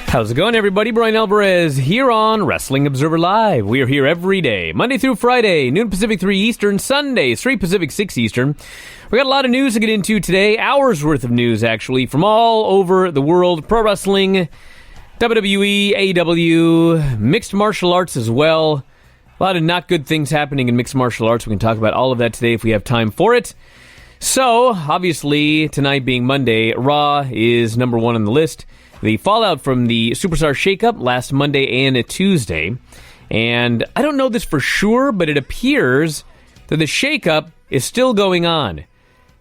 How's it going, everybody? Bryan Alvarez here on Wrestling Observer Live. We are here every day, Monday through Friday, noon Pacific, 3 Eastern, Sundays, 3 Pacific, 6 Eastern. We got a lot of news to get into today, hours worth of news, actually, from all over the world. Pro wrestling, WWE, AEW, mixed martial arts as well. A lot of not good things happening in mixed martial arts. We can talk about all of that today if we have time for it. So, obviously, tonight being Monday, Raw is number one on the list. The fallout from the Superstar Shakeup last Monday and Tuesday. And I don't know this for sure, but it appears that the shakeup is still going on.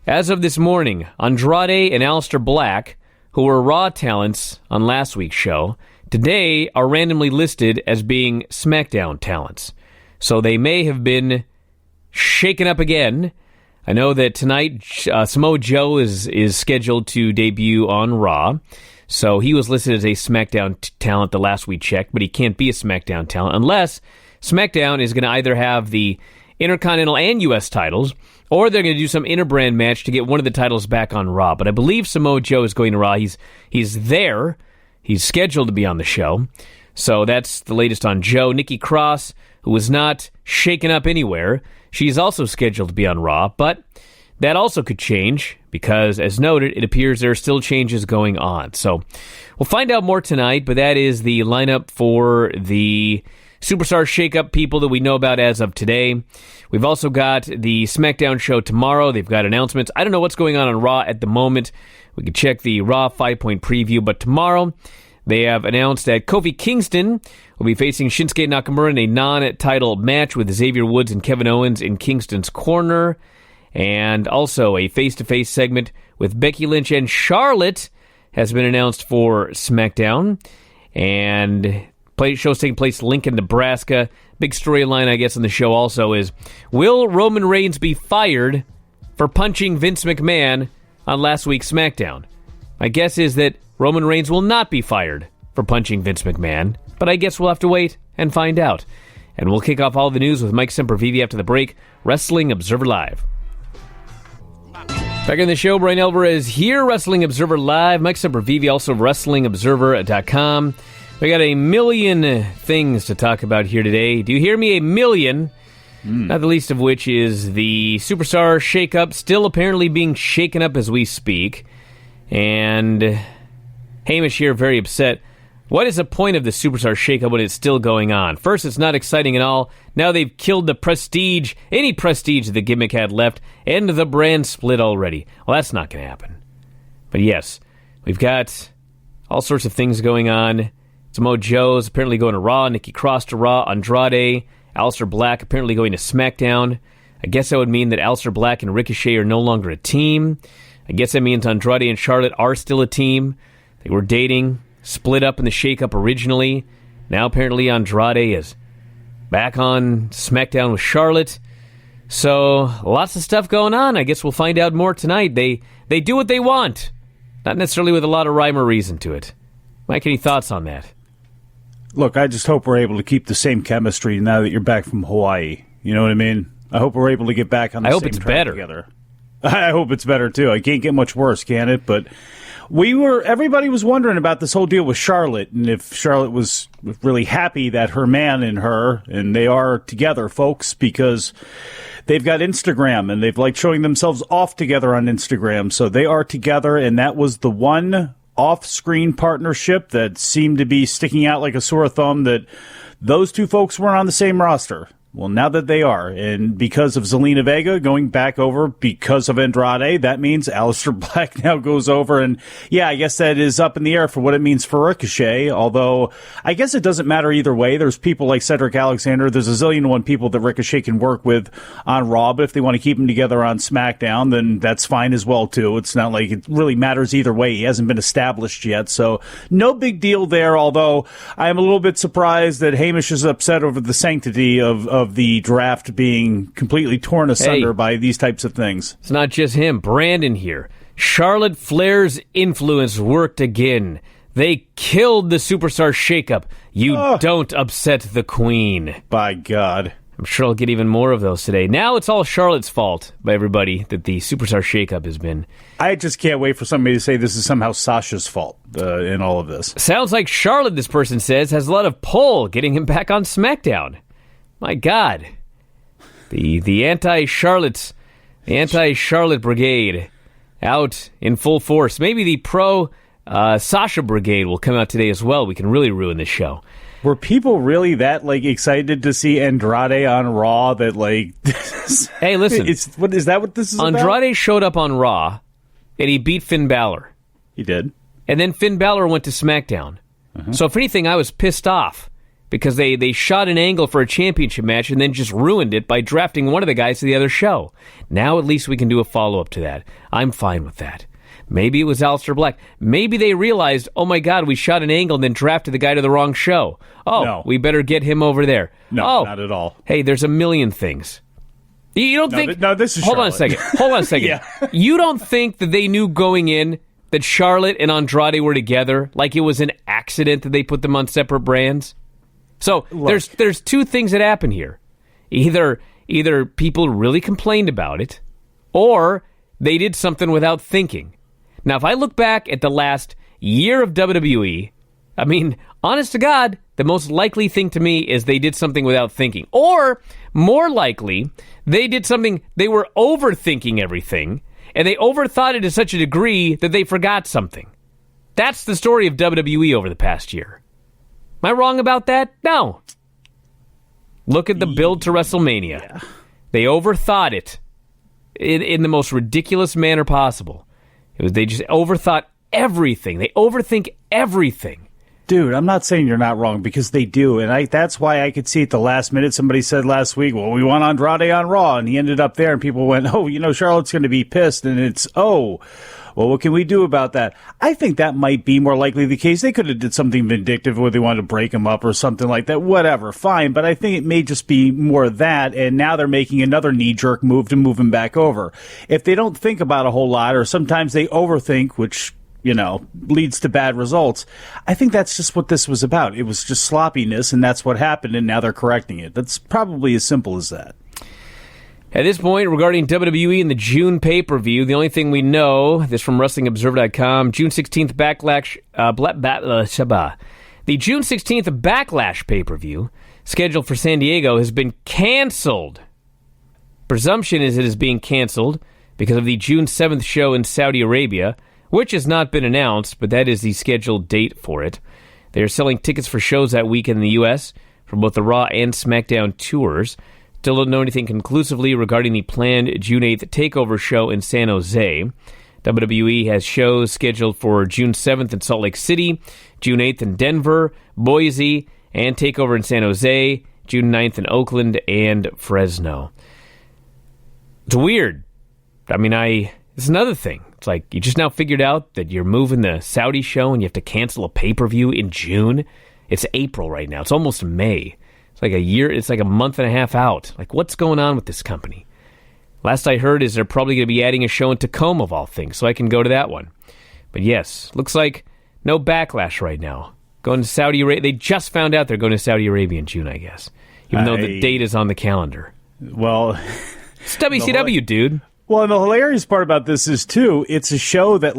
As of this morning, Andrade and Aleister Black, who were Raw talents on last week's show, today are randomly listed as being Smackdown talents. So they may have been shaken up again. I know that tonight Samoa Joe is scheduled to debut on Raw. So he was listed as a SmackDown talent the last we checked, but he can't be a SmackDown talent unless SmackDown is going to either have the Intercontinental and U.S. titles, or they're going to do some interbrand match to get one of the titles back on Raw. But I believe Samoa Joe is going to Raw. He's there. He's scheduled to be on the show. So that's the latest on Joe. Nikki Cross, who was not shaken up anywhere, she's also scheduled to be on Raw, but that also could change because, as noted, it appears there are still changes going on. So we'll find out more tonight, but that is the lineup for the Superstar Shakeup people that we know about as of today. We've also got the SmackDown show tomorrow. They've got announcements. I don't know what's going on Raw at the moment. We can check the Raw 5-point preview, but tomorrow they have announced that Kofi Kingston will be facing Shinsuke Nakamura in a non-title match with Xavier Woods and Kevin Owens in Kingston's corner. And also a face-to-face segment with Becky Lynch and Charlotte has been announced for SmackDown. And show's taking place in Lincoln, Nebraska. Big storyline, I guess, on the show also is, will Roman Reigns be fired for punching Vince McMahon on last week's SmackDown? My guess is that Roman Reigns will not be fired for punching Vince McMahon, but I guess we'll have to wait and find out. And we'll kick off all the news with Mike Sempervive after the break. Wrestling Observer Live. Back in the show, Bryan Alvarez here, Wrestling Observer Live. Mike Sempervive, also WrestlingObserver.com. We got a million things to talk about here today. Do you hear me? A million. Not the least of which is the Superstar Shakeup, still apparently being shaken up as we speak. And Hamish here, very upset. What is the point of the Superstar Shakeup when it's still going on? First, it's not exciting at all. Now they've killed the prestige, any prestige the gimmick had left, and the brand split already. Well, that's not going to happen. But yes, we've got all sorts of things going on. Samoa Joe's apparently going to Raw, Nikki Cross to Raw, Andrade, Aleister Black apparently going to SmackDown. I guess that would mean that Aleister Black and Ricochet are no longer a team. I guess that means Andrade and Charlotte are still a team. They were dating, split up in the shakeup originally. Now apparently Andrade is back on SmackDown with Charlotte. So lots of stuff going on. I guess we'll find out more tonight. They do what they want. Not necessarily with a lot of rhyme or reason to it. Mike, any thoughts on that? Look, I just hope we're able to keep the same chemistry now that you're back from Hawaii. You know what I mean? I hope we're able to get back on the same track together. I hope it's better, too. It can't get much worse, can it? But everybody was wondering about this whole deal with Charlotte, and if Charlotte was really happy that her man and her, and they are together, folks, because they've got Instagram, and they've liked showing themselves off together on Instagram. So they are together, and that was the one off-screen partnership that seemed to be sticking out like a sore thumb, that those two folks weren't on the same roster. Well, now that they are, and because of Zelina Vega going back over because of Andrade, that means Aleister Black now goes over. And yeah, I guess that is up in the air for what it means for Ricochet, although I guess it doesn't matter either way. There's people like Cedric Alexander. There's a zillion and one people that Ricochet can work with on Raw, but if they want to keep them together on SmackDown, then that's fine as well, too. It's not like it really matters either way. He hasn't been established yet, so no big deal there, although I am a little bit surprised that Hamish is upset over the sanctity of the draft being completely torn asunder by these types of things. It's not just him. Brandon here. Charlotte Flair's influence worked again. They killed the Superstar Shakeup. You don't upset the queen. By God. I'm sure I'll get even more of those today. Now it's all Charlotte's fault by everybody that the Superstar Shakeup has been. I just can't wait for somebody to say this is somehow Sasha's fault in all of this. Sounds like Charlotte, this person says, has a lot of pull getting him back on Smackdown. My God. The anti-Charlotte brigade out in full force. Maybe the pro Sasha brigade will come out today as well. We can really ruin this show. Were people really that excited to see Andrade on Raw? That hey, listen, is that what this is Andrade about? Andrade showed up on Raw, and he beat Finn Balor. He did, and then Finn Balor went to SmackDown. So if anything, I was pissed off because they shot an angle for a championship match and then just ruined it by drafting one of the guys to the other show. Now at least we can do a follow up to that. I'm fine with that. Maybe it was Aleister Black. Maybe they realized, oh my God, we shot an angle and then drafted the guy to the wrong show. Oh, no. We better get him over there. No, not at all. Hey, there's a million things. You don't think... this is Hold Charlotte. Hold on a second. Yeah. You don't think that they knew going in that Charlotte and Andrade were together, like it was an accident that they put them on separate brands? So there's two things that happen here. Either people really complained about it, or they did something without thinking. Now, if I look back at the last year of WWE, I mean, honest to God, the most likely thing to me is they did something without thinking. Or, more likely, they did something, they were overthinking everything, and they overthought it to such a degree that they forgot something. That's the story of WWE over the past year. Am I wrong about that? No. Look at the build to WrestleMania. Yeah. They overthought it in the most ridiculous manner possible. They just overthought everything. They overthink everything. Dude, I'm not saying you're not wrong, because they do. And that's why I could see at the last minute somebody said last week, well, we want Andrade on Raw. And he ended up there and people went, oh, Charlotte's going to be pissed. And it's, well, what can we do about that? I think that might be more likely the case. They could have did something vindictive where they wanted to break him up or something like that. Whatever, fine. But I think it may just be more that, and now they're making another knee-jerk move to move him back over. If they don't think about a whole lot, or sometimes they overthink, which, leads to bad results, I think that's just what this was about. It was just sloppiness, and that's what happened, and now they're correcting it. That's probably as simple as that. At this point, regarding WWE and the June pay-per-view, the only thing we know, this from WrestlingObserver.com, June 16th Backlash, the June 16th Backlash pay-per-view, scheduled for San Diego, has been canceled. Presumption is it is being canceled because of the June 7th show in Saudi Arabia, which has not been announced, but that is the scheduled date for it. They are selling tickets for shows that weekend in the U.S. for both the Raw and SmackDown tours. Still don't know anything conclusively regarding the planned June 8th TakeOver show in San Jose. WWE has shows scheduled for June 7th in Salt Lake City, June 8th in Denver, Boise, and TakeOver in San Jose, June 9th in Oakland and Fresno. It's weird. I mean, it's another thing. It's like you just now figured out that you're moving the Saudi show and you have to cancel a pay-per-view in June. It's April right now. It's almost May. It's like a year. It's like a month and a half out. Like, what's going on with this company? Last I heard is they're probably going to be adding a show in Tacoma, of all things, so I can go to that one. But yes, looks like no Backlash right now. Going to Saudi Arabia. They just found out they're going to Saudi Arabia in June, I guess. Even though the date is on the calendar. Well, it's WCW, dude. Well, and the hilarious part about this is, too, it's a show that,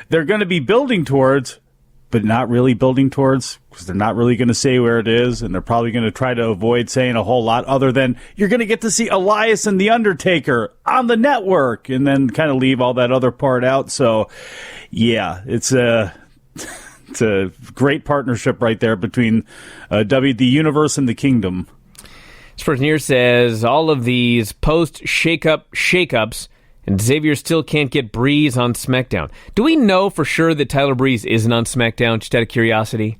they're going to be building towards, but not really building towards, because they're not really going to say where it is, and they're probably going to try to avoid saying a whole lot other than you're going to get to see Elias and The Undertaker on the network, and then kind of leave all that other part out. So, yeah, it's a great partnership right there between the universe and the kingdom. This person here says, all of these post-shakeups, and Xavier still can't get Breeze on SmackDown. Do we know for sure that Tyler Breeze isn't on SmackDown, just out of curiosity?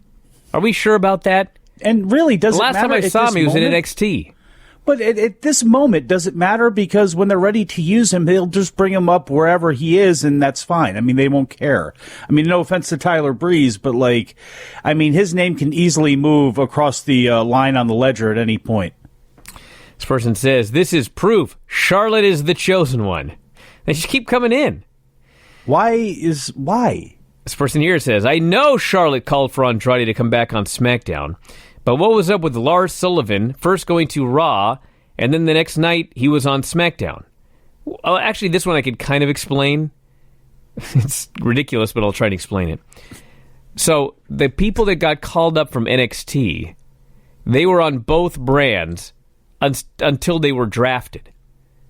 Are we sure about that? And really, does it matter? The last time I saw him, he was in NXT. But at this moment, does it matter? Because when they're ready to use him, they'll just bring him up wherever he is, and that's fine. I mean, they won't care. I mean, no offense to Tyler Breeze, but, his name can easily move across the line on the ledger at any point. This person says, this is proof Charlotte is the chosen one. They just keep coming in. Why? This person here says, I know Charlotte called for Andrade to come back on SmackDown, But what was up with Lars Sullivan first going to Raw, and then the next night he was on SmackDown? Well, actually, this one I could kind of explain. It's ridiculous, but I'll try to explain it. So, the people that got called up from NXT, they were on both brands until they were drafted.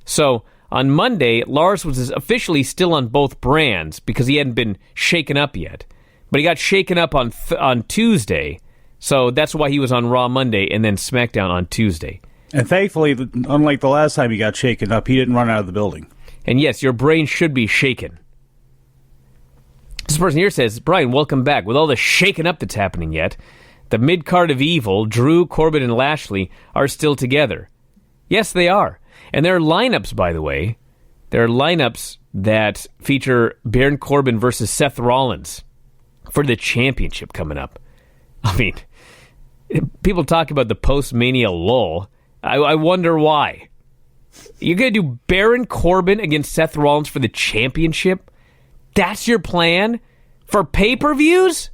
So, on Monday, Lars was officially still on both brands because he hadn't been shaken up yet. But he got shaken up on Tuesday, so that's why he was on Raw Monday and then SmackDown on Tuesday. And thankfully, unlike the last time he got shaken up, he didn't run out of the building. And yes, your brain should be shaken. This person here says, Bryan, welcome back. With all the shaking up that's happening yet, the mid-card of evil, Drew, Corbin, and Lashley, are still together. Yes, they are. And there are lineups, by the way. There are lineups that feature Baron Corbin versus Seth Rollins for the championship coming up. I mean, people talk about the post-Mania lull. I wonder why. You're going to do Baron Corbin against Seth Rollins for the championship? That's your plan? For pay-per-views?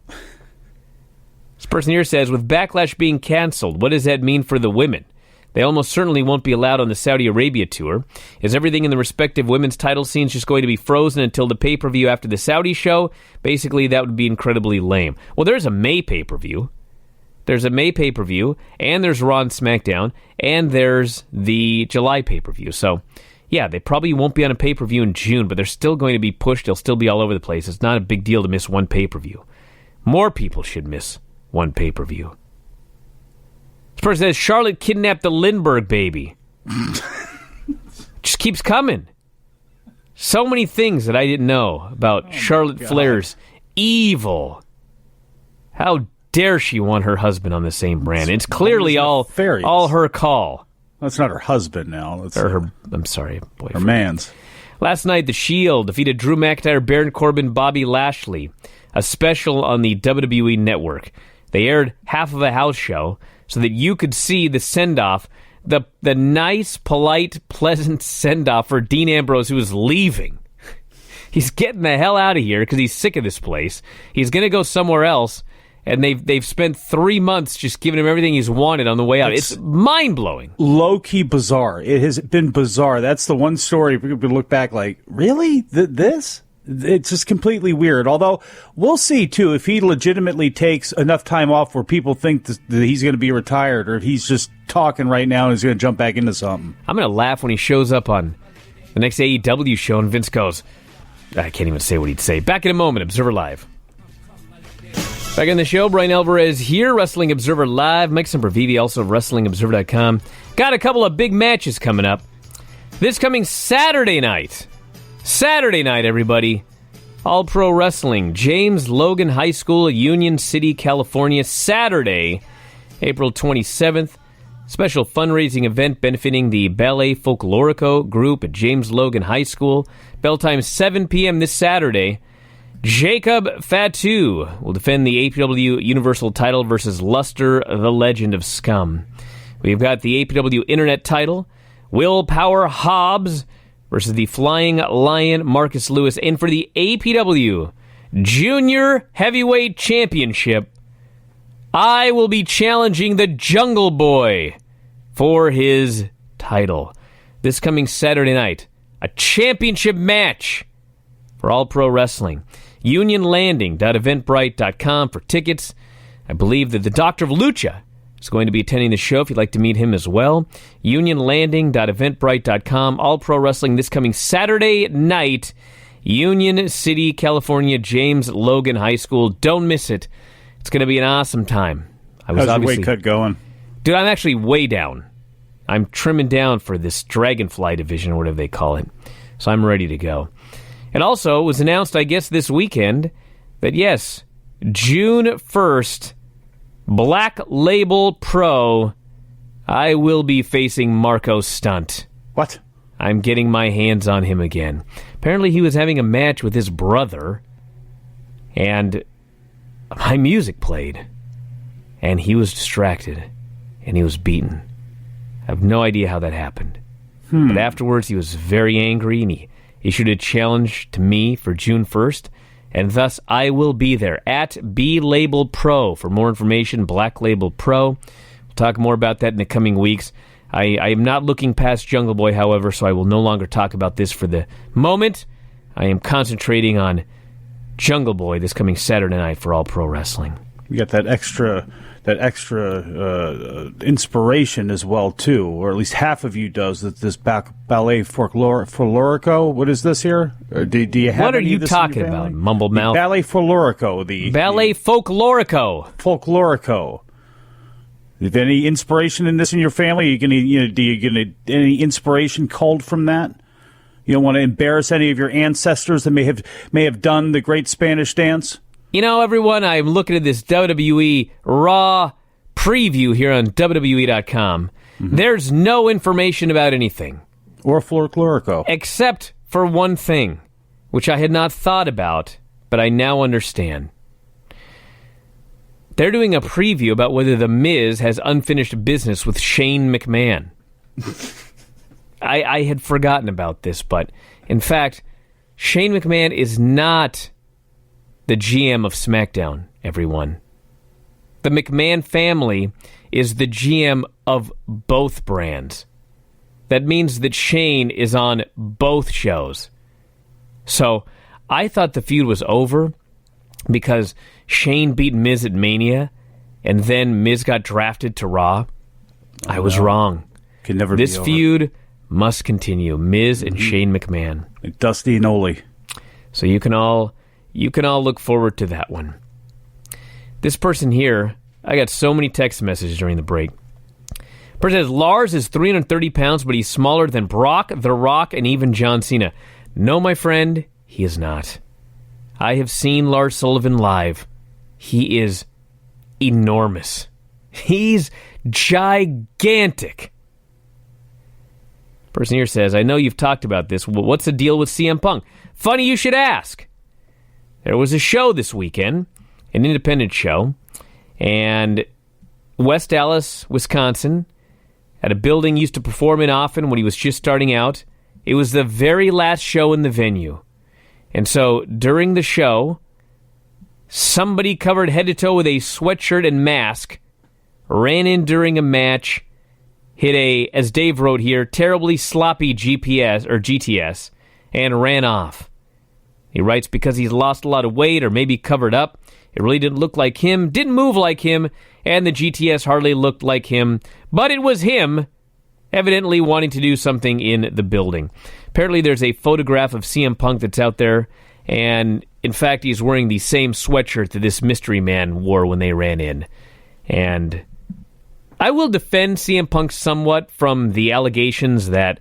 This person here says, with Backlash being canceled, what does that mean for the women? They almost certainly won't be allowed on the Saudi Arabia tour. Is everything in the respective women's title scenes just going to be frozen until the pay-per-view after the Saudi show? Basically, that would be incredibly lame. Well, there's a May pay-per-view. There's a May pay-per-view, and there's Raw and SmackDown, and there's the July pay-per-view. So, yeah, they probably won't be on a pay-per-view in June, but they're still going to be pushed. They'll still be all over the place. It's not a big deal to miss one pay-per-view. More people should miss one pay-per-view. This person says, Charlotte kidnapped the Lindbergh baby. Just keeps coming. So many things that I didn't know about Charlotte Flair's evil. How dare she want her husband on the same brand? It's clearly all her call. That's not her husband now. That's I'm sorry, boyfriend. Her man's. Last night, The Shield defeated Drew McIntyre, Baron Corbin, Bobby Lashley. A special on the WWE Network. They aired half of a house show so that you could see the send-off, the nice, polite, pleasant send-off for Dean Ambrose, who was leaving. He's getting the hell out of here because he's sick of this place. He's going to go somewhere else. And they've spent 3 months just giving him everything he's wanted on the way out. It's mind-blowing. Low-key bizarre. It has been bizarre. That's the one story we could look back like, really? This? It's just completely weird. Although, we'll see, too, if he legitimately takes enough time off where people think that he's going to be retired, or if he's just talking right now and he's going to jump back into something. I'm going to laugh when he shows up on the next AEW show and Vince goes, I can't even say what he'd say. Back in a moment, Observer Live. Back on the show, Bryan Alvarez here, Wrestling Observer Live. Mike Sempervive, also WrestlingObserver.com. Got a couple of big matches coming up. This coming Saturday night. Saturday night, everybody. All Pro Wrestling. James Logan High School, Union City, California. Saturday, April 27th. Special fundraising event benefiting the Ballet Folklorico group at James Logan High School. Bell time 7 p.m. this Saturday. Jacob Fatu will defend the APW Universal title versus Luster, the Legend of Scum. We've got the APW Internet title, Will Power Hobbs versus the Flying Lion Marcus Lewis. And for the APW Junior Heavyweight Championship, I will be challenging the Jungle Boy for his title. This coming Saturday night, a championship match for All Pro Wrestling. UnionLanding.eventbrite.com for tickets. I believe that the Doctor of Lucha is going to be attending the show if you'd like to meet him as well. UnionLanding.eventbrite.com. All Pro Wrestling this coming Saturday night. Union City, California, James Logan High School. Don't miss it. It's going to be an awesome time. How's your weight cut going? Dude, I'm actually way down. I'm trimming down for this Dragonfly division or whatever they call it. So I'm ready to go. And also, it was announced, I guess, this weekend that, yes, June 1st, Black Label Pro, I will be facing Marco Stunt. What? I'm getting my hands on him again. Apparently, he was having a match with his brother, and my music played, and he was distracted, and he was beaten. I have no idea how that happened. But afterwards, he was very angry, and he issued a challenge to me for June 1st, and thus I will be there at B Label Pro. For more information, Black Label Pro. We'll talk more about that in the coming weeks. I am not looking past Jungle Boy, however, so I will no longer talk about this for the moment. I am concentrating on Jungle Boy this coming Saturday night for All Pro Wrestling. You got that extra inspiration as well too, or at least half of you does. That this ballet folklorico. What is this here? Do you have? What are you talking about, mumble mouth? Ballet folklorico. Ballet folklorico. Folklorico. Is there any inspiration in this in your family? Do you get any inspiration culled from that? You don't want to embarrass any of your ancestors that may have done the Great Spanish Dance? Everyone, I'm looking at this WWE Raw preview here on WWE.com. Mm-hmm. There's no information about anything. Or folklorico. Except for one thing, which I had not thought about, but I now understand. They're doing a preview about whether The Miz has unfinished business with Shane McMahon. I had forgotten about this, but in fact, Shane McMahon is not the GM of Smackdown, everyone. The McMahon family is the GM of both brands. That means that Shane is on both shows. So I thought the feud was over because Shane beat Miz at Mania, and then Miz got drafted to Raw. I was wrong. Can never this be over. Feud must continue. Miz and Shane McMahon. Dusty and Ole. So you can all look forward to that one. This person here, I got so many text messages during the break. Person says, Lars is 330 pounds, but he's smaller than Brock, The Rock, and even John Cena. No, my friend, he is not. I have seen Lars Sullivan live. He is enormous. He's gigantic. Person here says, I know you've talked about this. Well, what's the deal with CM Punk? Funny you should ask. There was a show this weekend, an independent show, and West Dallas, Wisconsin, at a building he used to perform in often when he was just starting out. It was the very last show in the venue. And so during the show, somebody covered head to toe with a sweatshirt and mask ran in during a match, hit a, as Dave wrote here, terribly sloppy GTS, and ran off. He writes, because he's lost a lot of weight or maybe covered up, it really didn't look like him, didn't move like him, and the GTS hardly looked like him, but it was him, evidently wanting to do something in the building. Apparently there's a photograph of CM Punk that's out there, and in fact he's wearing the same sweatshirt that this mystery man wore when they ran in. And I will defend CM Punk somewhat from the allegations that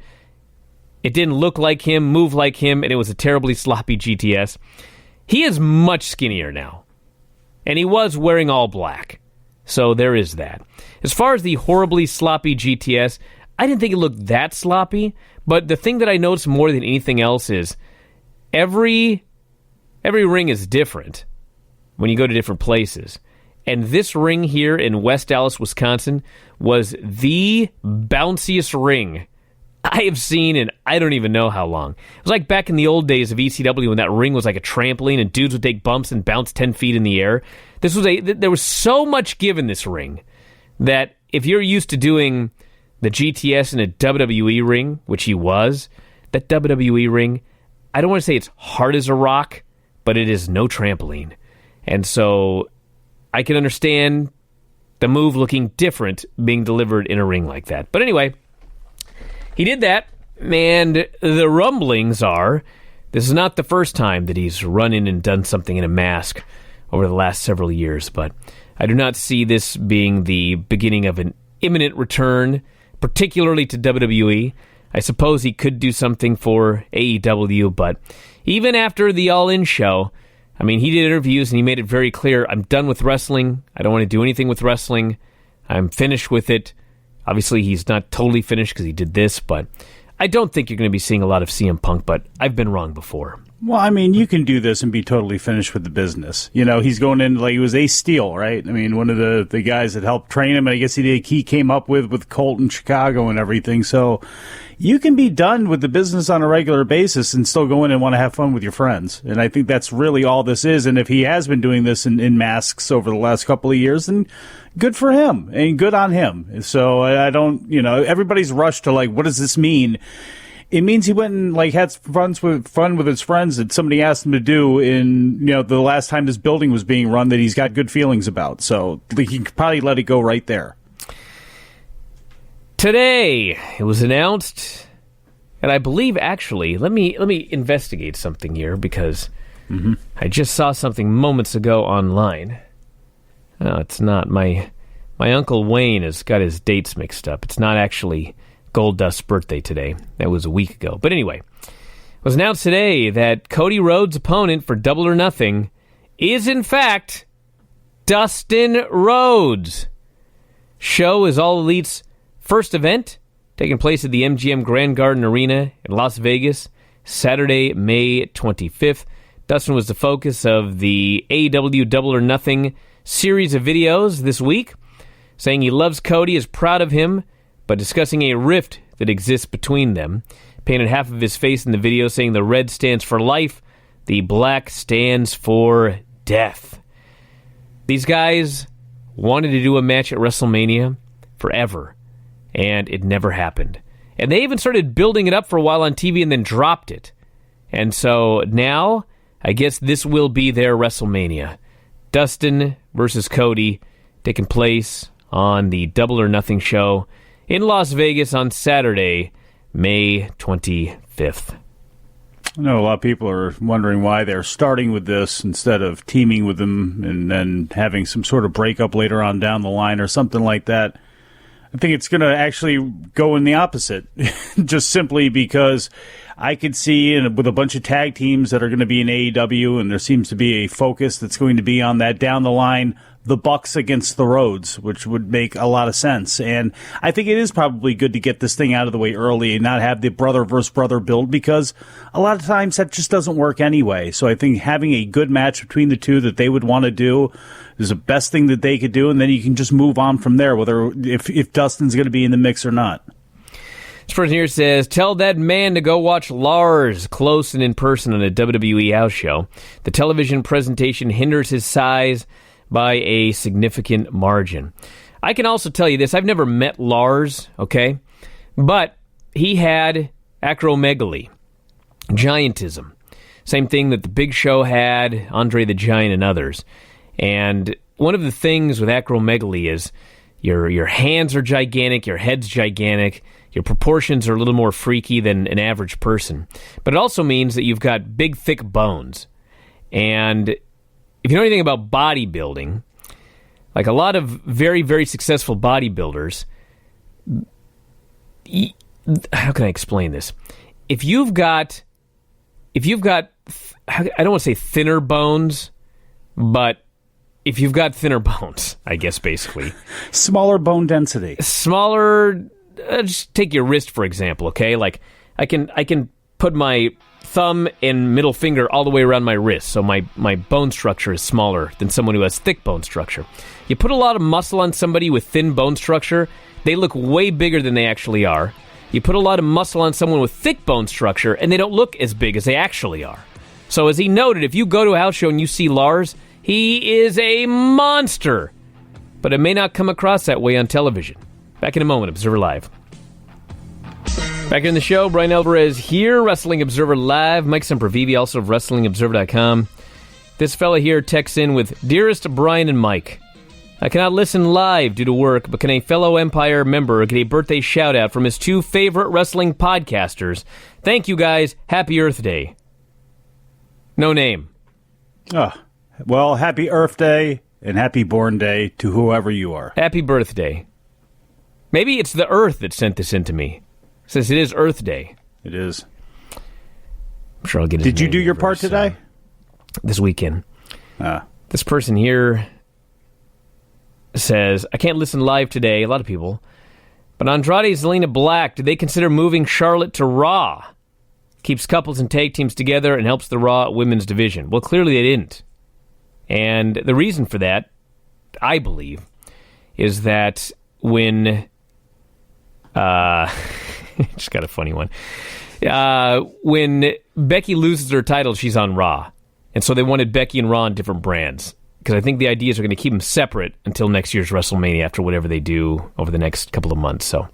it didn't look like him, move like him, and it was a terribly sloppy GTS. He is much skinnier now. And he was wearing all black. So there is that. As far as the horribly sloppy GTS, I didn't think it looked that sloppy, but the thing that I noticed more than anything else is every ring is different when you go to different places. And this ring here in West Dallas, Wisconsin, was the bounciest ring I have seen in I don't even know how long. It was like back in the old days of ECW when that ring was like a trampoline and dudes would take bumps and bounce 10 feet in the air. There was so much give in this ring that if you're used to doing the GTS in a WWE ring, which he was, that WWE ring, I don't want to say it's hard as a rock, but it is no trampoline. And so I can understand the move looking different being delivered in a ring like that. But anyway, he did that, and the rumblings are this is not the first time that he's run in and done something in a mask over the last several years, but I do not see this being the beginning of an imminent return, particularly to WWE. I suppose he could do something for AEW, but even after the All In show, I mean, he did interviews and he made it very clear, I'm done with wrestling. I don't want to do anything with wrestling. I'm finished with it. Obviously, he's not totally finished because he did this, but I don't think you're going to be seeing a lot of CM Punk, but I've been wrong before. Well, I mean, you can do this and be totally finished with the business. You know, he's going in like he was Ace Steel, right? I mean, one of the guys that helped train him, and I guess he came up with Colt in Chicago and everything. So you can be done with the business on a regular basis and still go in and want to have fun with your friends. And I think that's really all this is. And if he has been doing this in masks over the last couple of years, then good for him and good on him. So I don't, everybody's rushed to like, what does this mean? It means he went and like had fun with his friends that somebody asked him to do in the last time this building was being run that he's got good feelings about. So he can probably let it go right there. Today it was announced, and I believe actually, let me investigate something here because I just saw something moments ago online. No, it's not. My Uncle Wayne has got his dates mixed up. It's not actually Goldust's birthday today. That was a week ago. But anyway, it was announced today that Cody Rhodes' opponent for Double or Nothing is, in fact, Dustin Rhodes. Show is All Elite's first event, taking place at the MGM Grand Garden Arena in Las Vegas, Saturday, May 25th. Dustin was the focus of the AEW Double or Nothing series of videos this week, saying he loves Cody, is proud of him, but discussing a rift that exists between them. Painted half of his face in the video, saying the red stands for life, the black stands for death. These guys wanted to do a match at WrestleMania forever, and it never happened. And they even started building it up for a while on TV and then dropped it. And so now, I guess this will be their WrestleMania. Dustin versus Cody, taking place on the Double or Nothing show in Las Vegas on Saturday, May 25th. I know a lot of people are wondering why they're starting with this instead of teaming with them and then having some sort of breakup later on down the line or something like that. I think it's going to actually go in the opposite, just simply because I could see with a bunch of tag teams that are going to be in AEW, and there seems to be a focus that's going to be on that down the line, the Bucks against the Rhodes, which would make a lot of sense. And I think it is probably good to get this thing out of the way early and not have the brother versus brother build, because a lot of times that just doesn't work anyway. So I think having a good match between the two that they would want to do is the best thing that they could do, and then you can just move on from there, whether if Dustin's going to be in the mix or not. This person here says, tell that man to go watch Lars close and in person on a WWE house show. The television presentation hinders his size by a significant margin. I can also tell you this. I've never met Lars, okay? But he had acromegaly, giantism. Same thing that the Big Show had, Andre the Giant, and others. And one of the things with acromegaly is your hands are gigantic, your head's gigantic, your proportions are a little more freaky than an average person. But it also means that you've got big, thick bones. And if you know anything about bodybuilding, like a lot of very, very successful bodybuilders, how can I explain this? If you've got, I don't want to say thinner bones, but if you've got thinner bones, I guess basically. Smaller bone density. Smaller, just take your wrist, for example, okay? Like, I can put my thumb and middle finger all the way around my wrist, so my bone structure is smaller than someone who has thick bone structure. You put a lot of muscle on somebody with thin bone structure, they look way bigger than they actually are. You put a lot of muscle on someone with thick bone structure, and they don't look as big as they actually are. So as he noted, if you go to a house show and you see Lars, he is a monster. But it may not come across that way on television. Back in a moment, Observer Live. Back in the show, Bryan Alvarez here, Wrestling Observer Live. Mike Sempervive, also of WrestlingObserver.com. This fella here texts in with, Dearest Bryan and Mike, I cannot listen live due to work, but can a fellow Empire member get a birthday shout-out from his two favorite wrestling podcasters? Thank you, guys. Happy Earth Day. No name. Well, happy Earth Day and happy Born Day to whoever you are. Happy birthday. Maybe it's the Earth that sent this into me, since it is Earth Day. It is. I'm sure I'll get his Did you name do your part today? This weekend. This person here says, I can't listen live today, a lot of people, but Andrade Zelina Black, did they consider moving Charlotte to Raw? keeps couples and tag teams together, and helps the Raw women's division. Well, clearly they didn't. And the reason for that, I believe, is that when... just got a funny one. When Becky loses her title, she's on Raw. And so they wanted Becky and Raw on different brands. Because I think the ideas are going to keep them separate until next year's WrestleMania after whatever they do over the next couple of months. So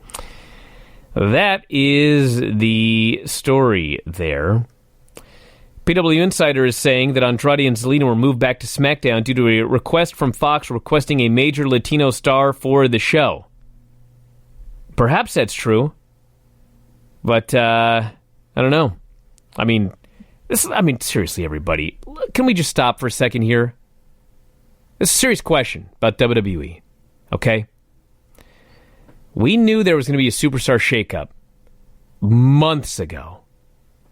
that is the story there. PW Insider is saying that Andrade and Zelina were moved back to SmackDown due to a request from Fox requesting a major Latino star for the show. Perhaps that's true. But, I don't know. I mean, seriously, everybody. Can we just stop for a second here? This is a serious question about WWE, okay? We knew there was going to be a Superstar Shakeup months ago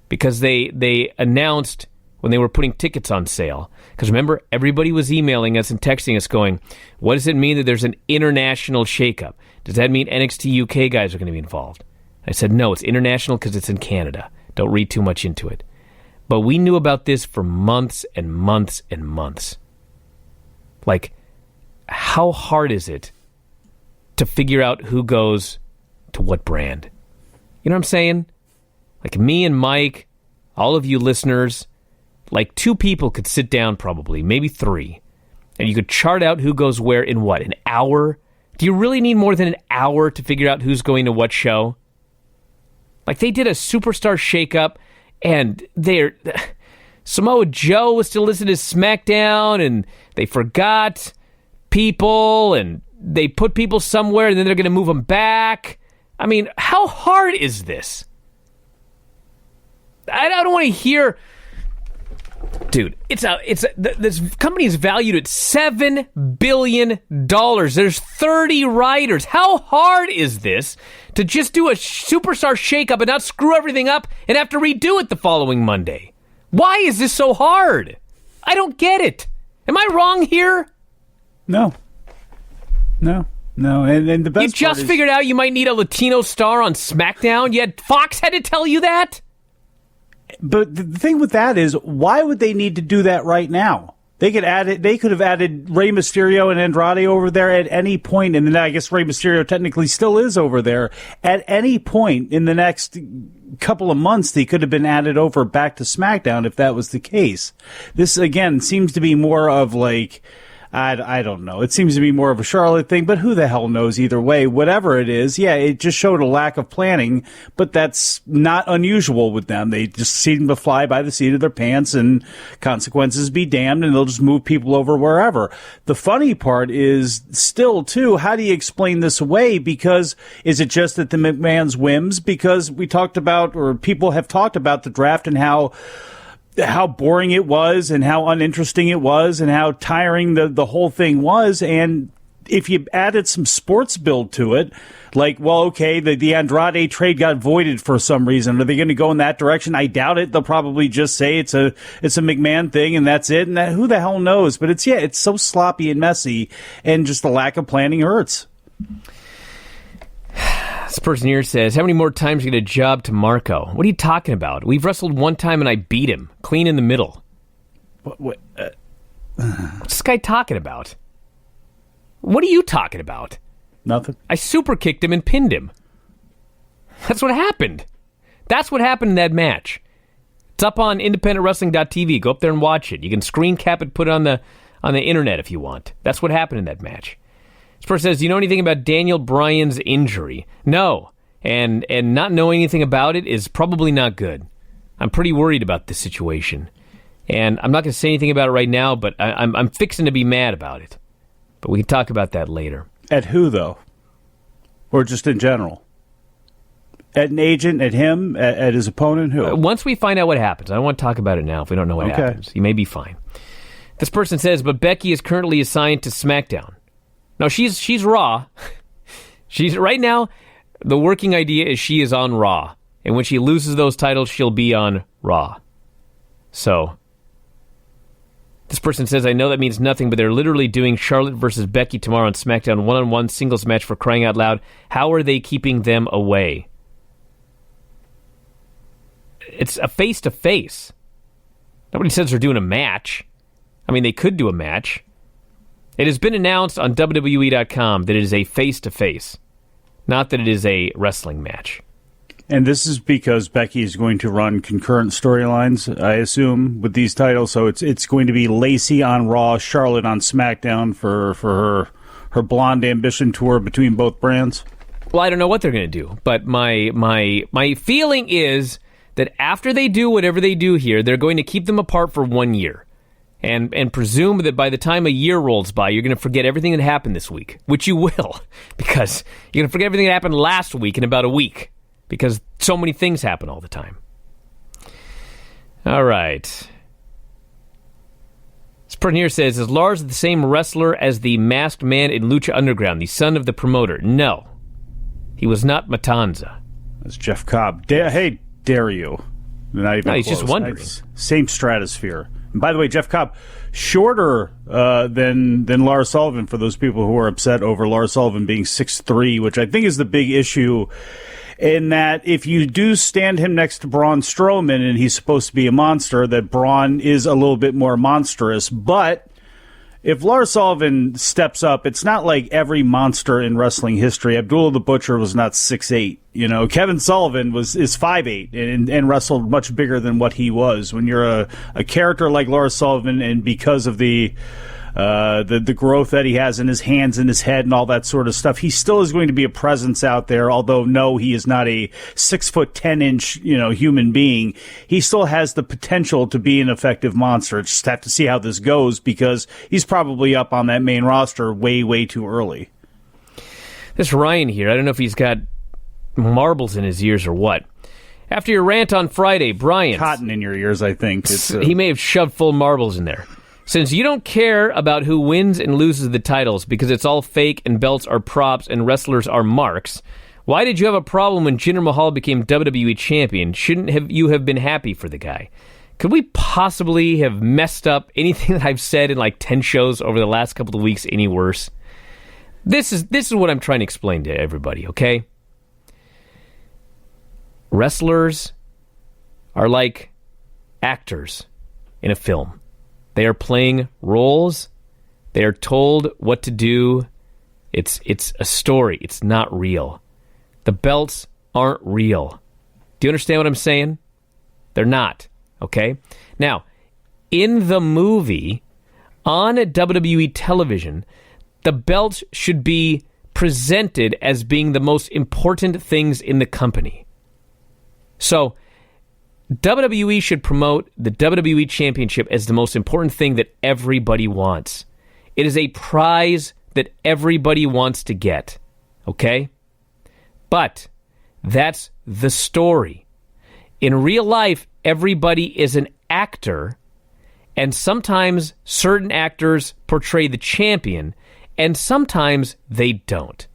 because they announced when they were putting tickets on sale. Because remember, everybody was emailing us and texting us going, what does it mean that there's an international shakeup? Does that mean NXT UK guys are going to be involved? I said, no, it's international because it's in Canada. Don't read too much into it. But we knew about this for months and months and months. Like, how hard is it to figure out who goes to what brand? You know what I'm saying? Like me and Mike, all of you listeners, like 2 people could sit down probably, maybe 3, and you could chart out who goes where in what, an hour? Do you really need more than an hour to figure out who's going to what show? Like they did a Superstar Shakeup, and Samoa Joe was still listening to SmackDown, and they forgot people, and they put people somewhere, and then they're going to move them back. I mean, how hard is this? I don't want to hear... Dude, this company is valued at $7 billion. There's 30 writers. How hard is this to just do a Superstar Shakeup and not screw everything up and have to redo it the following Monday? Why is this so hard? I don't get it. Am I wrong here? No. And the best you just figured out you might need a Latino star on SmackDown, yet Fox had to tell you that? But the thing with that is, why would they need to do that right now? They could have added Rey Mysterio and Andrade over there at any point, and then I guess Rey Mysterio technically still is over there. At any point in the next couple of months, they could have been added over back to SmackDown if that was the case. This, again, seems to be more of like... I don't know. It seems to be more of a Charlotte thing, but who the hell knows either way? Whatever it is, yeah, it just showed a lack of planning, but that's not unusual with them. They just seem to fly by the seat of their pants, and consequences be damned, and they'll just move people over wherever. The funny part is still, too, how do you explain this away? Because is it just that the McMahon's whims? Because we talked about, or people have talked about the draft and how boring it was and how uninteresting it was and how tiring the whole thing was. And if you added some sports build to it, like, well, okay, the Andrade trade got voided for some reason. Are they going to go in that direction? I doubt it. They'll probably just say it's a McMahon thing and that's it. And who the hell knows? But it's so sloppy and messy, and just the lack of planning hurts. This person here says, how many more times are you going to job to Marco? What are you talking about? We've wrestled one time and I beat him. Clean in the middle. What's this guy talking about? What are you talking about? Nothing. I super kicked him and pinned him. That's what happened. That's what happened in that match. It's up on independentwrestling.tv. Go up there and watch it. You can screen cap it, put it on the internet if you want. That's what happened in that match. This person says, do you know anything about Daniel Bryan's injury? No. And not knowing anything about it is probably not good. I'm pretty worried about this situation. And I'm not going to say anything about it right now, but I'm fixing to be mad about it. But we can talk about that later. At who, though? Or just in general? At an agent, at him, at his opponent, who? Once we find out what happens. I don't want to talk about it now if we don't know what happens. You may be fine. This person says, but Becky is currently assigned to SmackDown. No, she's Raw. She's right now, the working idea is she is on Raw. And when she loses those titles, she'll be on Raw. So, this person says, I know that means nothing, but they're literally doing Charlotte versus Becky tomorrow on SmackDown, one-on-one singles match, for crying out loud. How are they keeping them away? it's a face-to-face. Nobody says they're doing a match. I mean, they could do a match. It has been announced on WWE.com that it is a face-to-face, not that it is a wrestling match. And this is because Becky is going to run concurrent storylines, I assume, with these titles. So it's going to be Lacey on Raw, Charlotte on SmackDown for her Blonde Ambition tour between both brands. Well, I don't know what they're going to do, but my feeling is that after they do whatever they do here, they're going to keep them apart for 1 year. And presume that by the time a year rolls by, you're going to forget everything that happened this week, which you will, because you're going to forget everything that happened last week in about a week, because so many things happen all the time. All right. Spreaker says, is Lars the same wrestler as the masked man in Lucha Underground, the son of the promoter? No. He was not Matanza. That's Jeff Cobb. Hey, dare you? Not even he's close. just wondering. Same stratosphere. And by the way, Jeff Cobb, shorter than Lars Sullivan, for those people who are upset over Lars Sullivan being 6'3", which I think is the big issue, in that if you do stand him next to Braun Strowman and he's supposed to be a monster, that Braun is a little bit more monstrous. But if Lars Sullivan steps up, it's not like every monster in wrestling history. Abdullah the Butcher was not 6'8". You know, Kevin Sullivan is 5'8" and wrestled much bigger than what he was. When you're a character like Lars Sullivan, and because of the growth that he has in his hands and his head and all that sort of stuff, he still is going to be a presence out there. Although, no, he is not a 6'10" human being. He still has the potential to be an effective monster. Just have to see how this goes, because he's probably up on that main roster way, way too early. This Ryan here, I don't know if he's got marbles in his ears or what. After your rant on Friday, Bryan, cotton in your ears, I think. He may have shoved full marbles in there. Since you don't care about who wins and loses the titles because it's all fake and belts are props and wrestlers are marks, why did you have a problem when Jinder Mahal became WWE champion? Shouldn't you have been happy for the guy? Could we possibly have messed up anything that I've said in like 10 shows over the last couple of weeks any worse? This is what I'm trying to explain to everybody, okay? Wrestlers are like actors in a film. They are playing roles. They are told what to do. It's a story. It's not real. The belts aren't real. Do you understand what I'm saying? They're not, okay? Now, in the movie, on WWE television, the belts should be presented as being the most important things in the company. So, WWE should promote the WWE Championship as the most important thing that everybody wants. It is a prize that everybody wants to get, okay? But that's the story. In real life, everybody is an actor, and sometimes certain actors portray the champion, and sometimes they don't.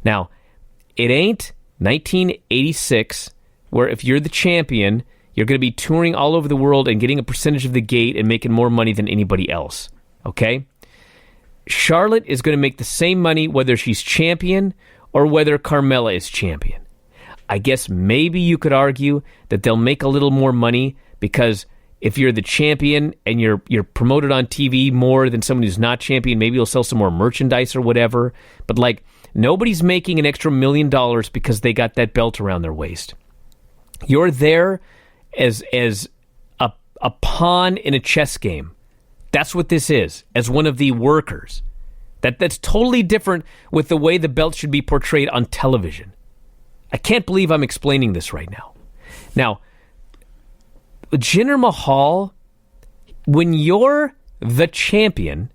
Now, it ain't 1986 where if you're the champion, you're going to be touring all over the world and getting a percentage of the gate and making more money than anybody else, okay? Charlotte is going to make the same money whether she's champion or whether Carmella is champion. I guess maybe you could argue that they'll make a little more money because if you're the champion and you're promoted on TV more than someone who's not champion, maybe you'll sell some more merchandise or whatever. But, like, nobody's making an extra $1 million because they got that belt around their waist. You're there as a pawn in a chess game. That's what this is, as one of the workers. That's totally different with the way the belt should be portrayed on television. I can't believe I'm explaining this right now. Now, Jinder Mahal, when you're the champion,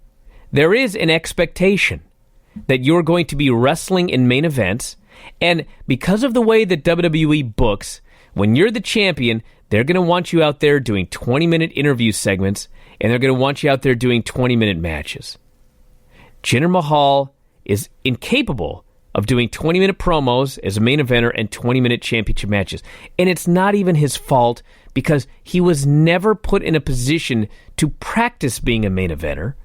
there is an expectation that you're going to be wrestling in main events, and because of the way that WWE books, when you're the champion, they're going to want you out there doing 20-minute interview segments, and they're going to want you out there doing 20-minute matches. Jinder Mahal is incapable of doing 20-minute promos as a main eventer and 20-minute championship matches. And it's not even his fault because he was never put in a position to practice being a main eventer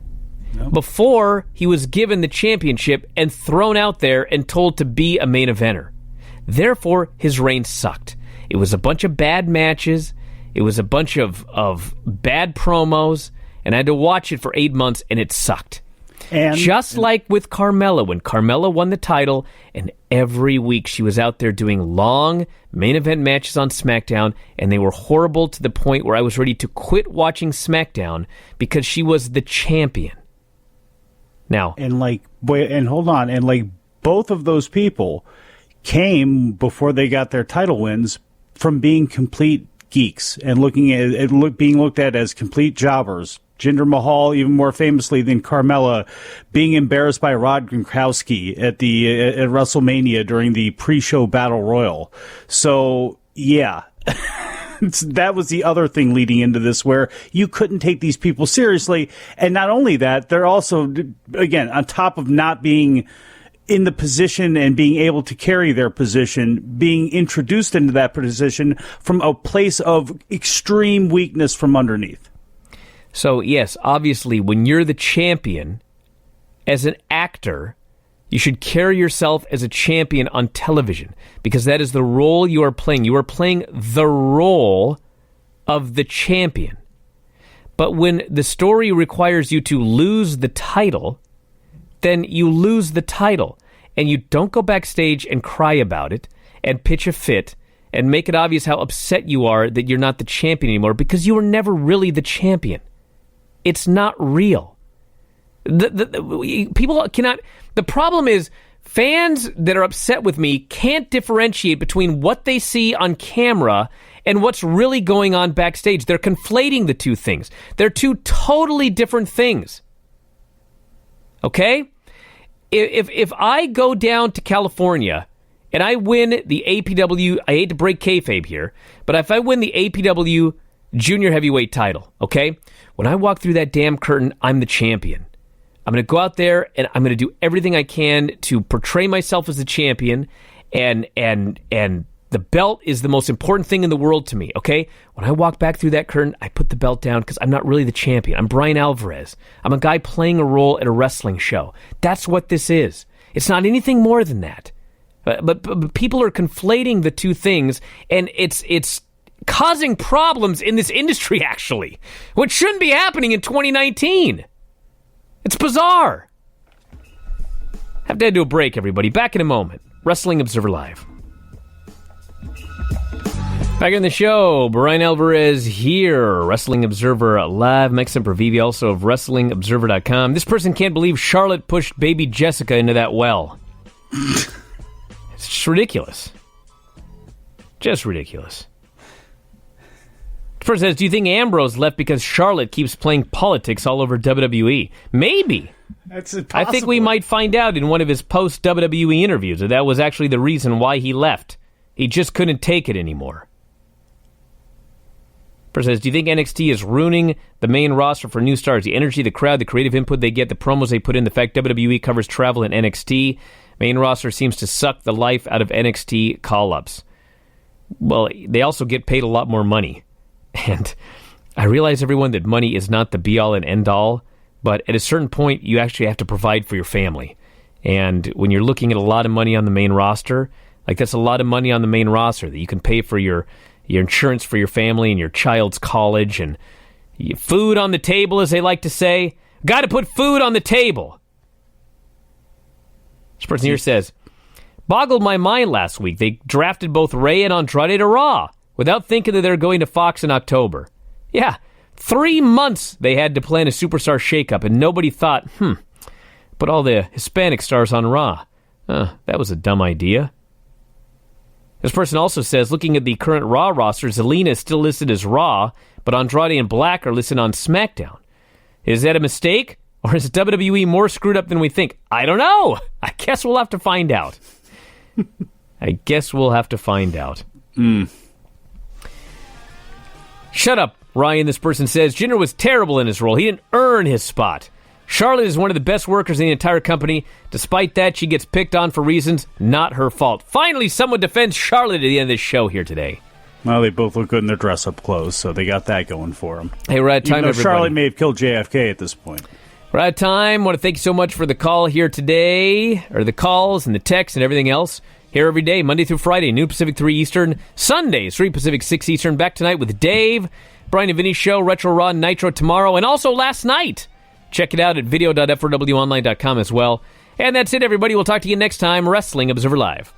before he was given the championship and thrown out there and told to be a main eventer. Therefore, his reign sucked. It was a bunch of bad matches. It was a bunch of bad promos, and I had to watch it for 8 months, and it sucked. And just like with Carmella, when Carmella won the title, and every week she was out there doing long main event matches on SmackDown, and they were horrible to the point where I was ready to quit watching SmackDown because she was the champion. Now, and hold on, and like both of those people came before they got their title wins from being complete geeks and being looked at as complete jobbers. Jinder Mahal, even more famously than Carmella, being embarrassed by Rod Gronkowski at WrestleMania during the pre-show Battle Royal. So, yeah. That was the other thing leading into this, where you couldn't take these people seriously. And not only that, they're also, again, on top of not being in the position and being able to carry their position, being introduced into that position from a place of extreme weakness from underneath. So, yes, obviously, when you're the champion, as an actor, you should carry yourself as a champion on television, because that is the role you are playing. You are playing the role of the champion. But when the story requires you to lose the title, then you lose the title. And you don't go backstage and cry about it and pitch a fit and make it obvious how upset you are that you're not the champion anymore, because you were never really the champion. It's not real. People cannot. The problem is, fans that are upset with me can't differentiate between what they see on camera and what's really going on backstage. They're conflating the two things. They're two totally different things. Okay? If I go down to California and I win the APW, I hate to break kayfabe here, but if I win the APW junior heavyweight title, okay? When I walk through that damn curtain, I'm the champion. I'm going to go out there and I'm going to do everything I can to portray myself as the champion, and the belt is the most important thing in the world to me, okay? When I walk back through that curtain, I put the belt down because I'm not really the champion. I'm Bryan Alvarez. I'm a guy playing a role at a wrestling show. That's what this is. It's not anything more than that. But people are conflating the two things, and it's causing problems in this industry, actually, which shouldn't be happening in 2019. It's bizarre. Have to head to a break, everybody. Back in a moment. Wrestling Observer Live. Back in the show, Bryan Alvarez here, Wrestling Observer Live, Mike Sempervive, also of WrestlingObserver.com. This person can't believe Charlotte pushed baby Jessica into that well. It's just ridiculous. Just ridiculous. This person says, do you think Ambrose left because Charlotte keeps playing politics all over WWE? Maybe. That's impossible. I think we might find out in one of his post-WWE interviews that was actually the reason why he left. He just couldn't take it anymore. Person says, do you think NXT is ruining the main roster for new stars? The energy, the crowd, the creative input they get, the promos they put in, the fact WWE covers travel in NXT. Main roster seems to suck the life out of NXT call-ups. Well, they also get paid a lot more money. And I realize, everyone, that money is not the be-all and end-all, but at a certain point, you actually have to provide for your family. And when you're looking at a lot of money on the main roster, like, that's a lot of money on the main roster that you can pay for your insurance for your family and your child's college and food on the table, as they like to say. Got to put food on the table. This person here says, boggled my mind last week. They drafted both Rey and Andrade to Raw without thinking that they're going to Fox in October. Yeah, 3 months they had to plan a Superstar Shakeup, and nobody thought, put all the Hispanic stars on Raw. That was a dumb idea. This person also says, looking at the current Raw roster, Zelina is still listed as Raw, but Andrade and Black are listed on SmackDown. Is that a mistake? Or is WWE more screwed up than we think? I don't know. I guess we'll have to find out. Shut up, Ryan, this person says. Jinder was terrible in his role. He didn't earn his spot. Charlotte is one of the best workers in the entire company. Despite that, she gets picked on for reasons not her fault. Finally, someone defends Charlotte at the end of this show here today. Well, they both look good in their dress-up clothes, so they got that going for them. Hey, we're at time, everybody. Charlotte may have killed JFK at this point. We're out of time. I want to thank you so much for the call here today, or the calls and the texts and everything else. Here every day, Monday through Friday, noon Pacific, 3 Eastern. Sundays, 3 Pacific, 6 Eastern. Back tonight with Dave, Bryan and Vinny Show, Retro Raw and Nitro tomorrow, and also last night. Check it out at video.f4wonline.com as well. And that's it, everybody. We'll talk to you next time. Wrestling Observer Live.